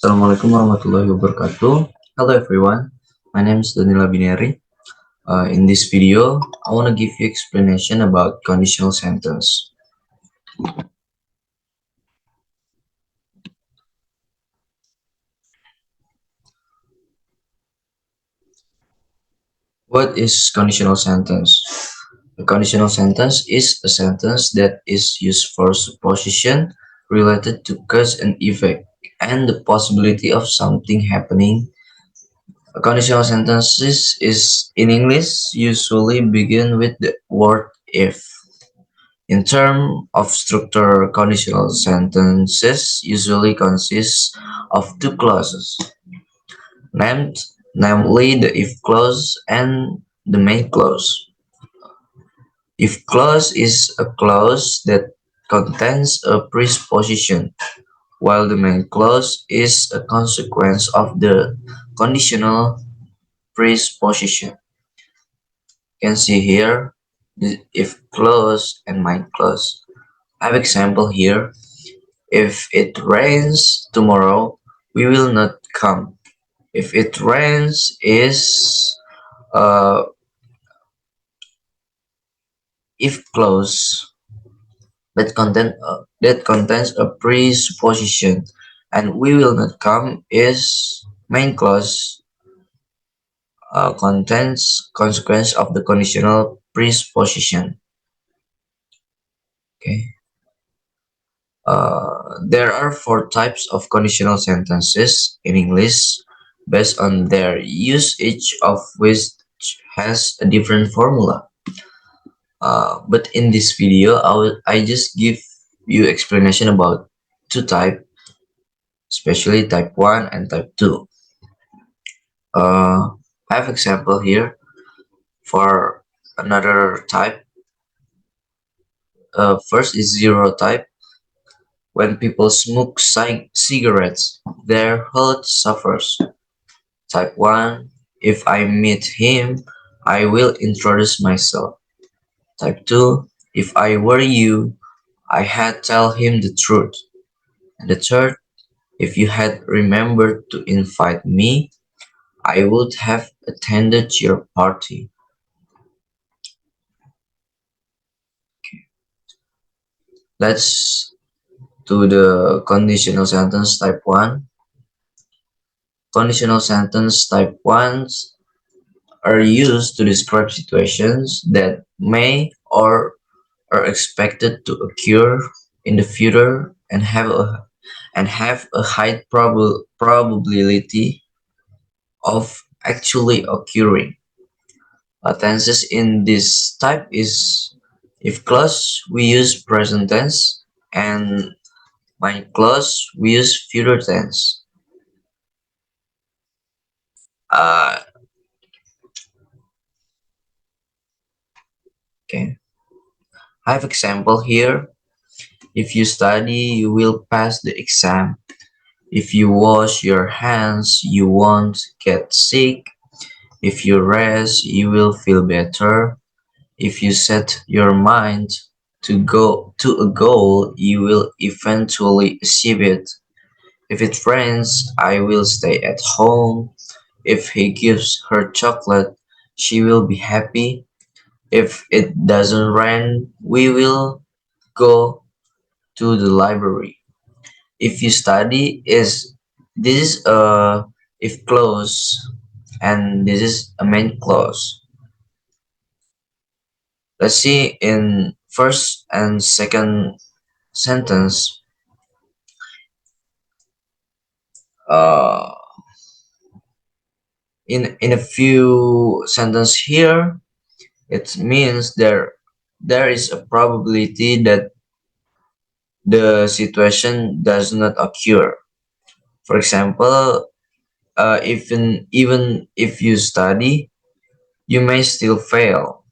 Assalamualaikum warahmatullahi wabarakatuh. Hello everyone, my name is Daniel Abineri. In this video, I want to give you explanation about conditional sentence. What is conditional sentence? A conditional sentence is a sentence that is used for supposition related to cause and effect and the possibility of something happening. A conditional sentences is in English usually begin with the word if. In terms of structure, conditional sentences usually consist of two clauses, namely the if clause and the main clause. If clause is a clause that contains a presupposition, while the main clause is a consequence of the conditional presupposition. You can see here the if clause and main clause. I have example here. If it rains tomorrow, we will not come. If it rains is if clause that contains a presupposition, and we will not come is main clause contains consequence of the conditional presupposition. Okay. There are four types of conditional sentences in English based on their use, each of which has a different formula. But in this video, I just give you explanation about two types, especially type 1 and type 2. I have example here for another type. First is zero type. When people smoke cigarettes, their health suffers. Type 1. If I meet him, I will introduce myself. Type 2. If I were you, I had tell him the truth. And the third, if you had remembered to invite me, I would have attended your party. Okay. Let's do the conditional sentence type 1. Conditional sentence type 1 are used to describe situations that may or are expected to occur in the future and have a high probability of actually occurring. Tenses in this type is if clause we use present tense, and main clause we use future tense. Okay, I have example here. If you study, you will pass the exam. If you wash your hands, you won't get sick. If you rest, you will feel better. If you set your mind to go to a goal, you will eventually achieve it. If it rains, I will stay at home. If he gives her chocolate, she will be happy. If it doesn't rain, we will go to the library. If you study is this is a if clause, and this is a main clause. Let's see in first and second sentence. Uh, in a few sentence here, it means there is a probability that the situation does not occur. For example, even if you study, you may still fail.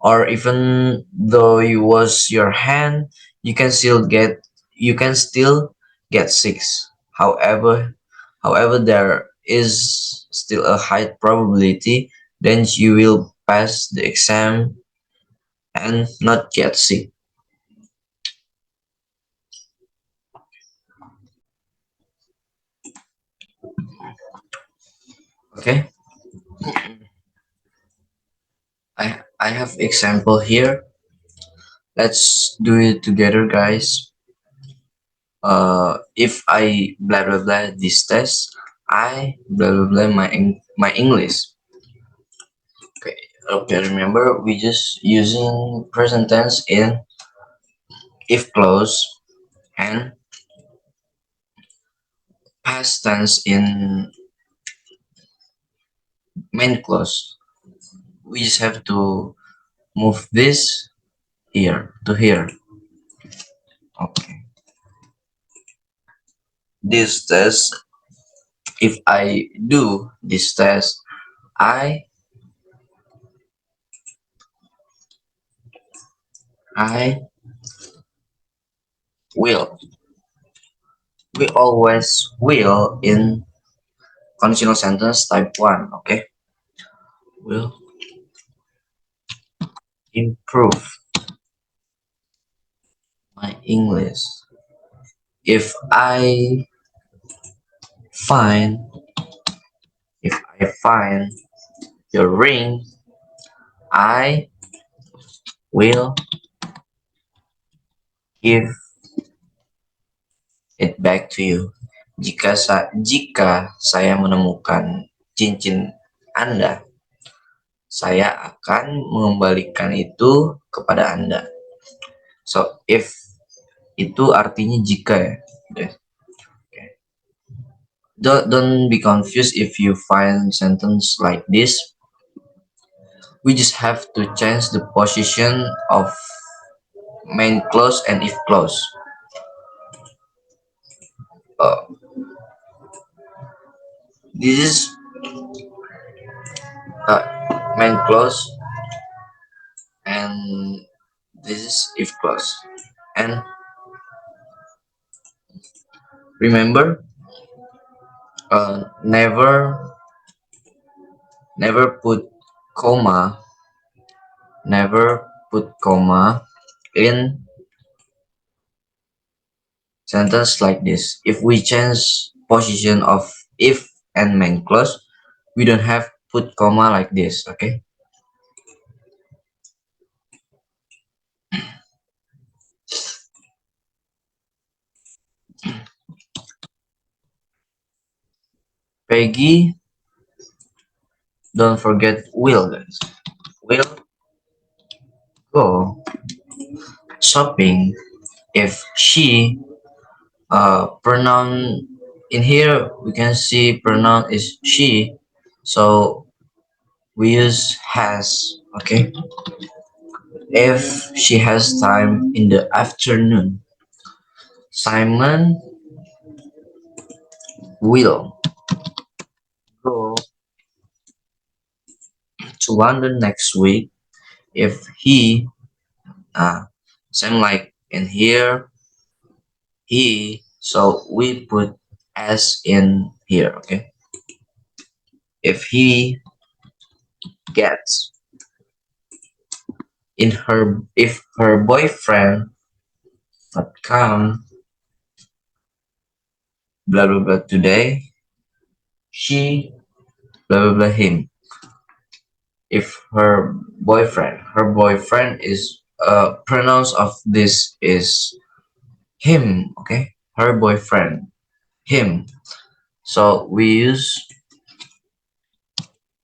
Or even though you wash your hand, you can still get sick. However, there is still a high probability that you will pass the exam and not get sick. Okay, I have example here. Let's do it together, guys. If I blah blah blah this test, I blah blah blah my English. Okay, okay. Remember, we just using present tense in if clause and past tense in main clause. We just have to move this here to here. Okay. This test, if I do this test, I I will. We always will in conditional sentence type 1. Okay. Will improve my English. If I find if I find your ring, I will give it back to you. Jika saya menemukan cincin Anda, saya akan mengembalikan itu kepada Anda. So if itu artinya jika ya. Okay. Don't be confused if you find sentence like this. We just have to change the position of main clause and if clause. Uh, this is main clause and this is if clause. And remember, never put comma, never put comma in sentence like this. If we change position of if and main clause, we don't have put comma like this. Okay. Peggy, don't forget will, guys. Will go shopping if she pronoun in here we can see pronoun is she, so we use has. Okay. If she has time in the afternoon, Simon will go to London next week if he same like in here he, so we put s in here. Okay. If her boyfriend not come blah blah blah today, she blah blah blah him. If her boyfriend is pronouns of this is him. Okay, her boyfriend, him, so we use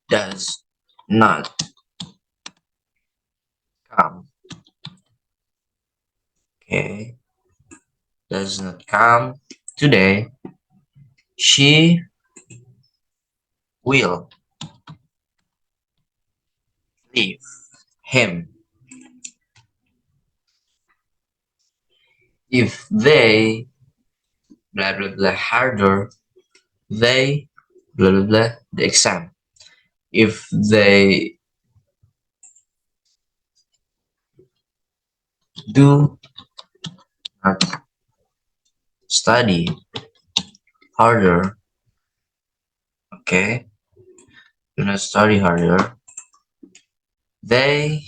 does not come. Okay, does not come today, she will leave him. If they blah blah blah harder, they blah blah blah the exam. If they do not study harder, okay, do not study harder, they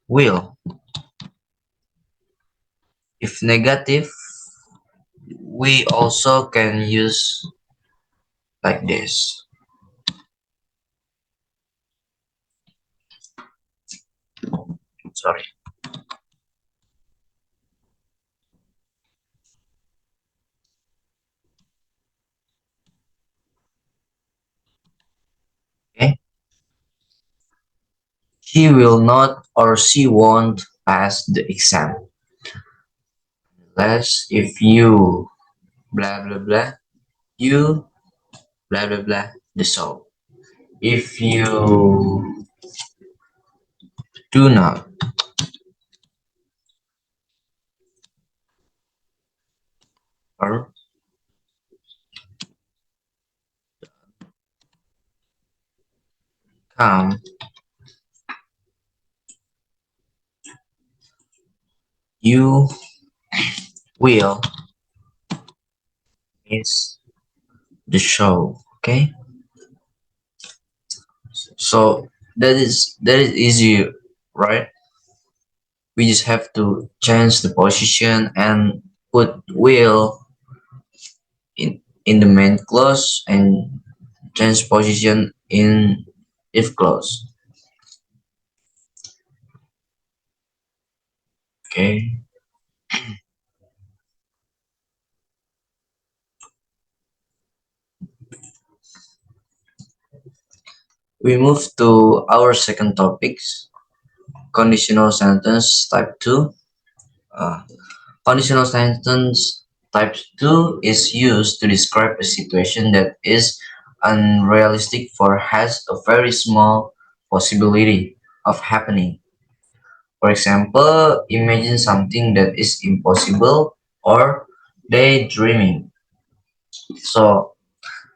will. If negative, we also can use like this. Sorry. Okay. He will not or she won't pass the exam unless if you blah blah blah, you blah blah blah the so. If you do not or come, you will miss the show. Okay. So that is easy, right? We just have to change the position and put will in the main clause and change position in if clause. Okay. We move to our second topics, conditional sentence type 2. Uh, Conditional sentence type 2 is used to describe a situation that is unrealistic or has a very small possibility of happening. For example, imagine something that is impossible or daydreaming. So,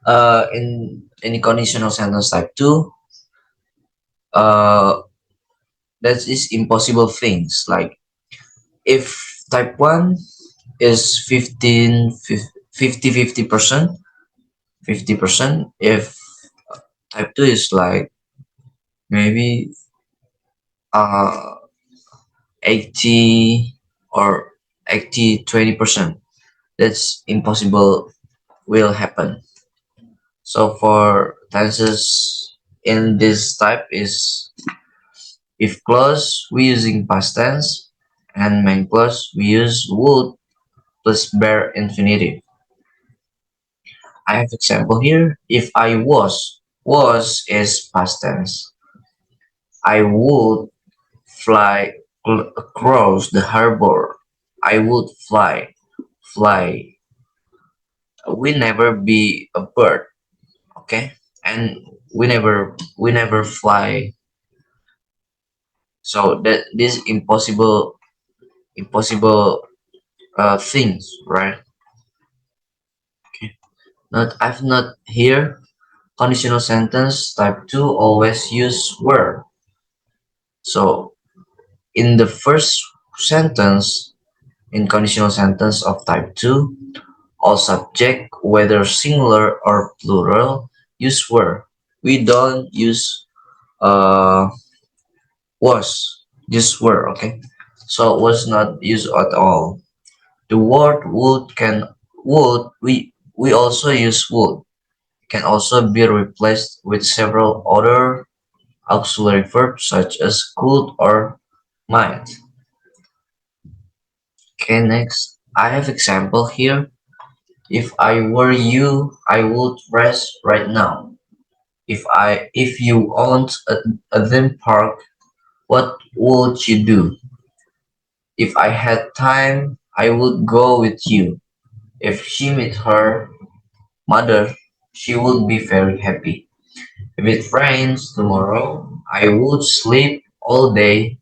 in the conditional sentence type 2, uh, that is impossible things. Like if type 1 is 50-50%, 50%. If type 2 is like maybe uh 80 or 80-20%, that's impossible will happen. So for tenses in this type is if clause we using past tense and main clause we use would plus bare infinitive. I have example here. If I was is past tense. I would fly across the harbor. I would fly. We never be a bird, okay? And we never fly. So that this impossible things, right? Okay. Not I've not here conditional sentence type 2 always use were. So in the first sentence in conditional sentence of type 2, all subject, whether singular or plural, use were. We don't use uh was. Just were, okay? So was not used at all. The word would we also use would can also be replaced with several other auxiliary verbs such as could or might. Okay, next. I have example here. If I were you, I would rest right now. If you owned a theme park, what would you do? If I had time, I would go with you. If she met her mother, she would be very happy. If it rains tomorrow, I would sleep all day.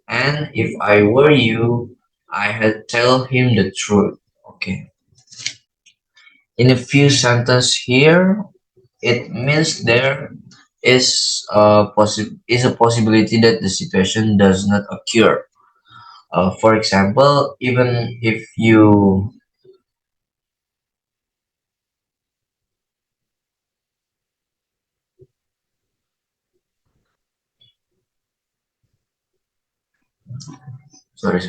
And if I were you, I had tell him the truth. Okay. In a few sentences here, it means there is a possibility that the situation does not occur. For example, even if you sorry.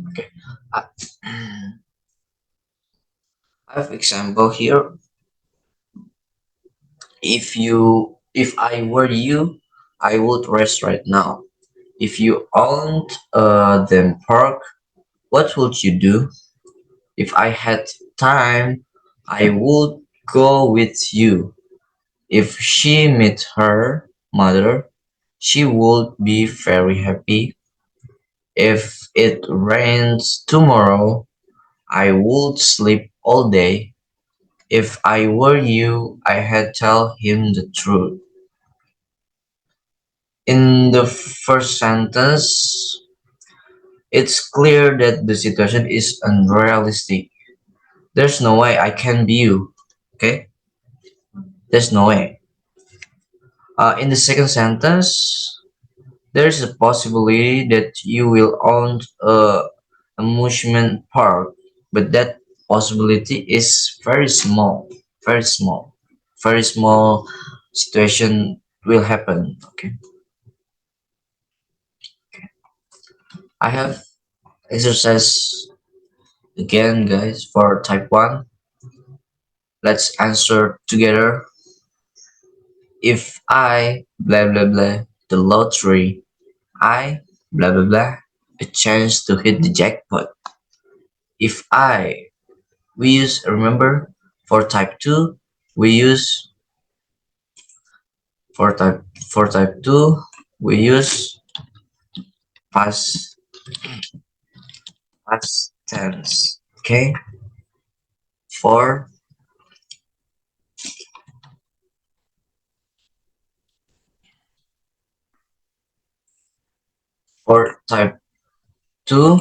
Okay. I, I have example here. If I were you, I would rest right now. If you owned them park, what would you do? If I had time, I would go with you. If she met her mother, she would be very happy. If it rains tomorrow, I would sleep all day. If I were you, I had tell him the truth. In the first sentence, it's clear that the situation is unrealistic. There's no way I can be you. Okay? There's no way. In the second sentence, there's a possibility that you will own a amusement park, but that possibility is very small, very small, very small situation will happen. Okay, I have exercise again, guys, for type 1. Let's answer together. If I blah blah blah the lottery, I blah blah blah a chance to hit the jackpot. If I we use remember for type 2 we use for type 2 we use past past tense. Okay, for type 2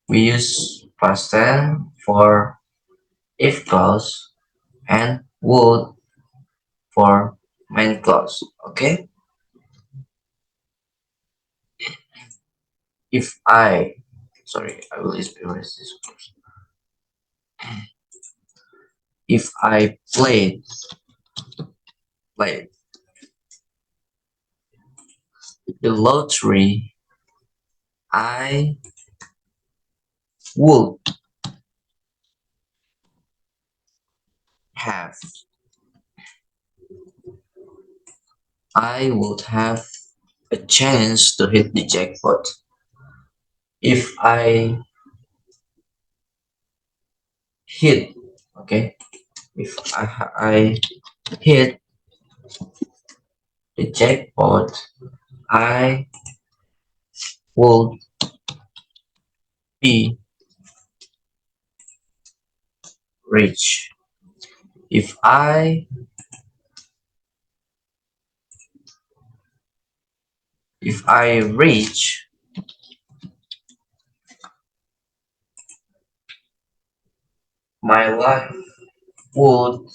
we use past tense for if clause and would for main clause. Okay, if I sorry I will erase this first. If I played the lottery, I would have I would have a chance to hit the jackpot. If I hit, okay, if I hit the jackpot, I would be rich. If I reach, my life would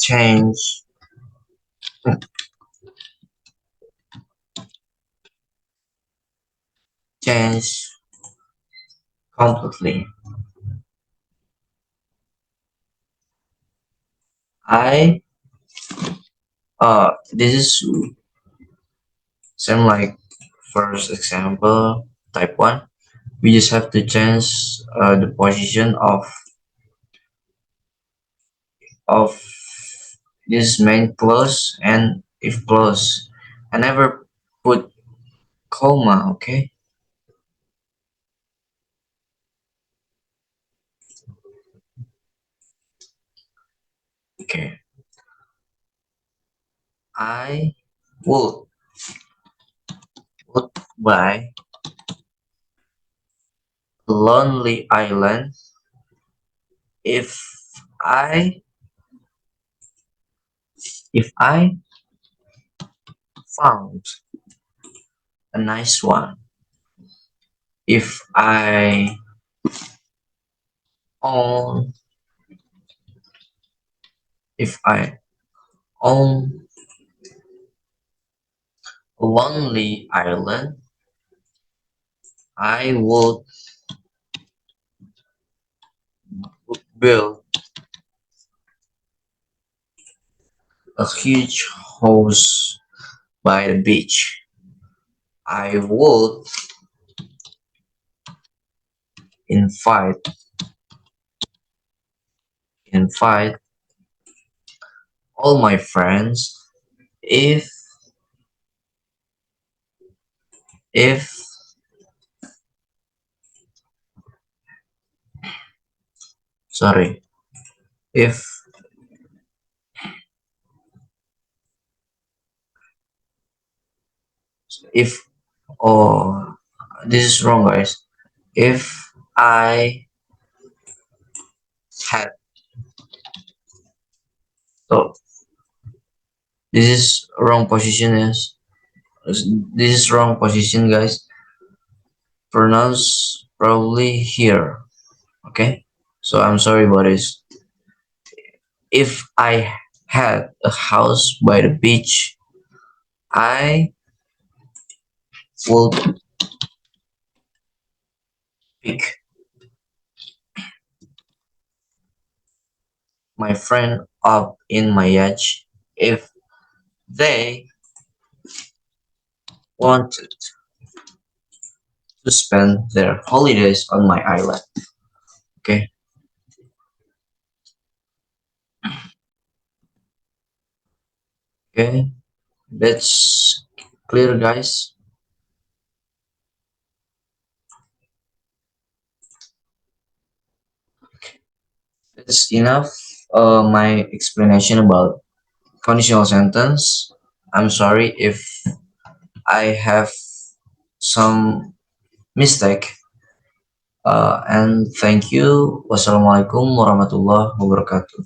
change change completely. I this is same like first example type 1. We just have to change the position of this main clause and if clause. I never put comma. Okay, okay. I would would buy a lonely island if I I found a nice one. If I own if I own a lonely island, I would build a huge house by the beach. I would invite invite all my friends if if sorry if if oh this is wrong guys. If I had so this is wrong position is this is wrong position guys. Pronounce probably here. Okay, so I'm sorry about this. If I had a house by the beach, I would pick my friend up in my yacht if they wanted to spend their holidays on my island. Okay, okay, that's clear, guys. That's enough. My explanation about conditional sentence. I'm sorry if I have some mistake. And thank you. Wassalamualaikum warahmatullahi wabarakatuh.